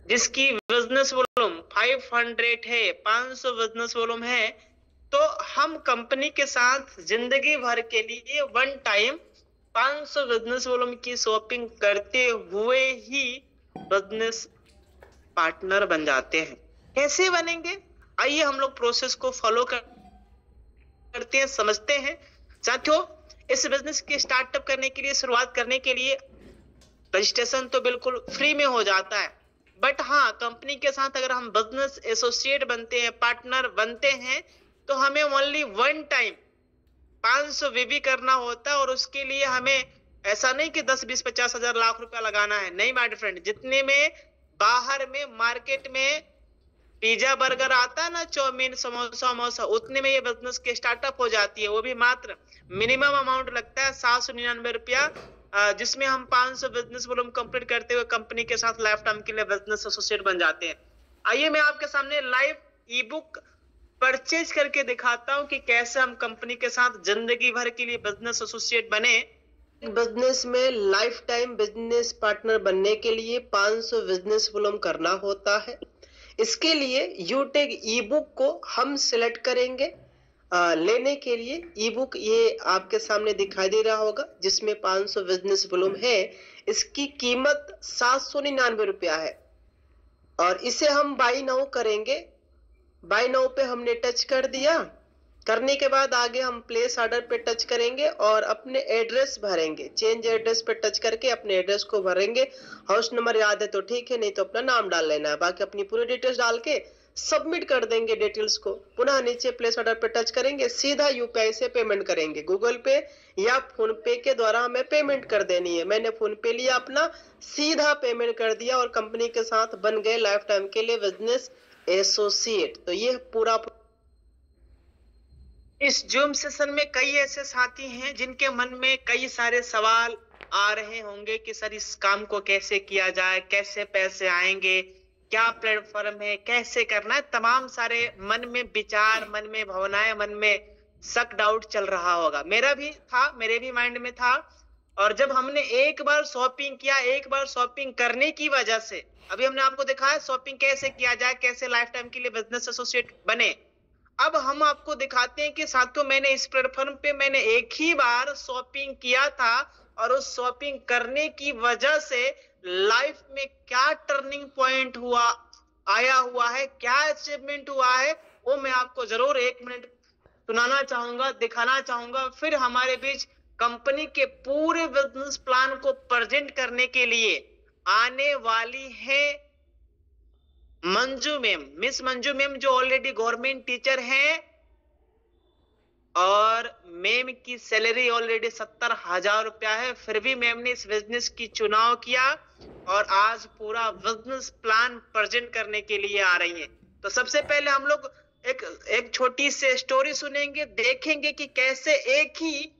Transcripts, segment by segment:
जिसकी business volume 500 है, 500 business volume है, तो हम कंपनी के साथ जिंदगी भर के लिए वन टाइम 500 बिजनेस वॉल्यूम की शॉपिंग करते हुए ही बिजनेस पार्टनर बन जाते हैं। कैसे बनेंगे? आइए हम लोग प्रोसेस को फॉलो करते हैं, समझते हैं। साथियों, इस बिजनेस की स्टार्टअप करने के लिए, शुरुआत करने के लिए रजिस्ट्रेशन तो बिल्कुल फ्री में हो जाता है, बट हाँ, कंपनी के साथ अगर हम बिजनेस एसोसिएट बनते हैं, पार्टनर बनते हैं, तो हमें ओनली वन टाइम 500 वीवी करना होता है। और उसके लिए हमें ऐसा नहीं कि 10 20 50 हजार लाख रुपया लगाना है, नहीं माय फ्रेंड। जितने में बाहर में मार्केट में पिज्जा बर्गर आता है ना, चाउमीन समोसा वमोसा, उतने में ये बिजनेस की स्टार्टअप हो जाती है। वो भी मात्र मिनिमम अमाउंट लगता है 799 रुपया, जिसमें हम 500 बिजनेस वॉल्यूम कंप्लीट करते हुए कंपनी के साथ लाइफ टाइम के लिए बिजनेस एसोसिएट बन जाते हैं। आइए मैं आपके सामने लाइव ई बुक परचेज करके दिखाता हूं कि कैसे हम कंपनी के साथ जिंदगी भर के लिए बिजनेस एसोसिएट बने। बिजनेस में लाइफ टाइम बिजनेस पार्टनर बनने के लिए 500 बिजनेस वॉल्यूम करना होता है। इसके लिए यूटेक ई बुक को हम सिलेक्ट करेंगे। लेने के लिए ई बुक ये आपके सामने दिखाई दे रहा होगा, जिसमें 500 बिजनेस वॉल्यूम है। इसकी कीमत 799 रुपया है और इसे हम बाई नाउ करेंगे। बाई नाउ पे हमने टच कर दिया। करने के बाद आगे हम प्लेस ऑर्डर पे टच करेंगे और अपने एड्रेस भरेंगे। चेंज एड्रेस पे टच करके अपने एड्रेस को भरेंगे। हाउस नंबर याद है तो ठीक है, नहीं तो अपना नाम डाल लेना है। बाकी अपनी पूरी डिटेल्स डाल के सबमिट कर देंगे डिटेल्स को। पुनः नीचे प्लेस ऑर्डर पे टच करेंगे, सीधा यूपीआई से पेमेंट करेंगे। गूगल पे या फोन पे के द्वारा हमें पेमेंट कर देनी है। मैंने फोन पे लिया अपना, सीधा पेमेंट कर दिया और कंपनी के साथ बन गए लाइफ टाइम के लिए बिजनेस एसोसिएट। तो ये पूरा इस जूम सेशन में कई ऐसे साथी हैं जिनके मन में कई सारे सवाल आ रहे होंगे कि सर इस काम को कैसे किया जाए, कैसे पैसे आएंगे, क्या प्लेटफॉर्म है, कैसे करना है। तमाम सारे मन में विचार, मन में भावनाएं, मन में शक डाउट चल रहा होगा। मेरा भी था, मेरे भी माइंड में था। और जब हमने एक बार शॉपिंग किया, एक बार शॉपिंग करने की वजह से, अभी हमने आपको दिखाया शॉपिंग कैसे किया जाए, कैसे लाइफ टाइम के लिए बिजनेस एसोसिएट बने। अब हम आपको दिखाते हैं कि साथियों, मैंने इस प्लेटफॉर्म पे मैंने एक ही बार शॉपिंग किया था और उस शॉपिंग करने की वजह से लाइफ में क्या टर्निंग पॉइंट हुआ, आया हुआ है, क्या अचीवमेंट हुआ है, वो मैं आपको जरूर 1 मिनट सुनाना चाहूंगा, दिखाना चाहूंगा। फिर हमारे बीच कंपनी के पूरे बिजनेस प्लान को प्रेजेंट करने के लिए आने वाली है Manju ma'am, miss Manju ma'am, जो ऑलरेडी गवर्नमेंट टीचर हैं और मैम की सैलरी ऑलरेडी 70,000 रुपया है। फिर भी मैम ने इस बिजनेस की चुनाव किया और आज पूरा बिजनेस प्लान प्रेजेंट करने के लिए आ रही हैं। तो सबसे पहले हम लोग एक छोटी सी स्टोरी सुनेंगे, देखेंगे कि कैसे एक ही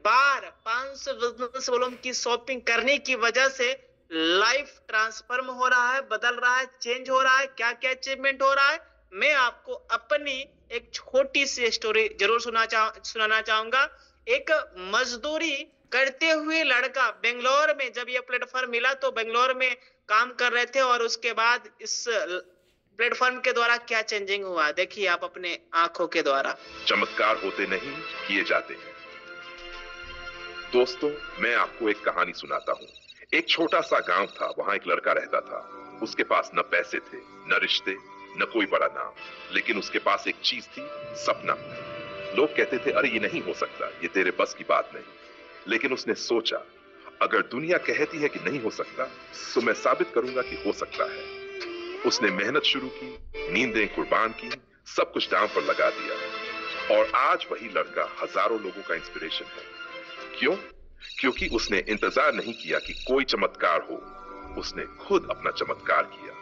बार 500 बिजनेस वॉल्यूम की शॉपिंग करने की वजह से लाइफ ट्रांसफॉर्म हो रहा है, बदल रहा है, चेंज हो रहा है, क्या क्या अचीवमेंट हो रहा है। मैं आपको अपनी एक छोटी सी स्टोरी जरूर सुनाना चाहूंगा। एक मजदूरी करते हुए लड़का बेंगलोर में, जब ये प्लेटफॉर्म मिला तो बेंगलोर में काम कर रहे थे और उसके बाद इस प्लेटफॉर्म के द्वारा क्या चेंजिंग हुआ, देखिए आप अपने आंखों के द्वारा। चमत्कार होते नहीं, किए जाते हैं। दोस्तों, मैं आपको एक कहानी सुनाता हूँ। एक छोटा सा गांव था, वहां एक लड़का रहता था। उसके पास न पैसे थे, न रिश्ते, न कोई बड़ा नाम, लेकिन उसके पास एक चीज थी, सपना। लोग कहते थे, अरे ये नहीं हो सकता, ये तेरे बस की बात नहीं। लेकिन उसने सोचा, अगर दुनिया कहती है कि नहीं हो सकता, तो मैं साबित करूंगा कि हो सकता है। उसने मेहनत शुरू की, नींदें कुर्बान की, सब कुछ दांव पर लगा दिया और आज वही लड़का हजारों लोगों का इंस्पिरेशन है। क्यों? क्योंकि उसने इंतजार नहीं किया कि कोई चमत्कार हो, उसने खुद अपना चमत्कार किया।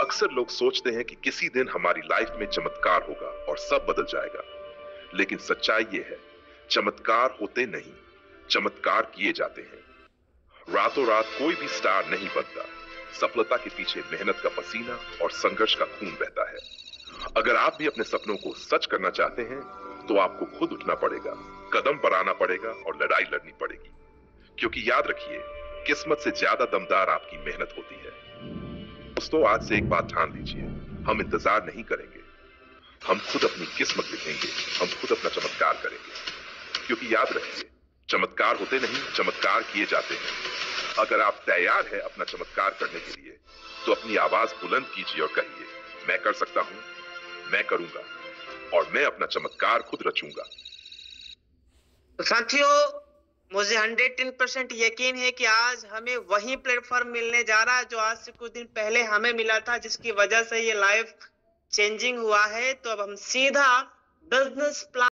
अक्सर लोग सोचते हैं कि किसी दिन हमारी लाइफ में चमत्कार होगा और सब बदल जाएगा, लेकिन सच्चाई ये है, चमत्कार होते नहीं, चमत्कार किए जाते हैं। रातों रात कोई भी स्टार नहीं बनता, सफलता के पीछे मेहनत का पसीना और संघर्ष का खून बहता है। अगर आप भी अपने सपनों को सच करना चाहते हैं, तो आपको खुद उठना पड़ेगा, कदम बढ़ाना पड़ेगा और लड़ाई लड़नी पड़ेगी। क्योंकि याद रखिए, किस्मत से ज्यादा दमदार आपकी मेहनत होती है। दोस्तों, आज से एक बात ठान लीजिए, हम इंतजार नहीं करेंगे, हम खुद अपनी किस्मत लिखेंगे, हम खुद अपना चमत्कार करेंगे। क्योंकि याद रखिए, चमत्कार होते नहीं, चमत्कार किए जाते हैं। अगर आप तैयार हैं अपना चमत्कार करने के लिए, तो अपनी आवाज बुलंद कीजिए और कहिए, मैं कर सकता हूं, मैं करूंगा और मैं अपना चमत्कार खुद रचूंगा। तो साथियों, मुझे 110% यकीन है कि आज हमें वही प्लेटफॉर्म मिलने जा रहा है जो आज से कुछ दिन पहले हमें मिला था, जिसकी वजह से ये लाइफ चेंजिंग हुआ है। तो अब हम सीधा बिजनेस प्लान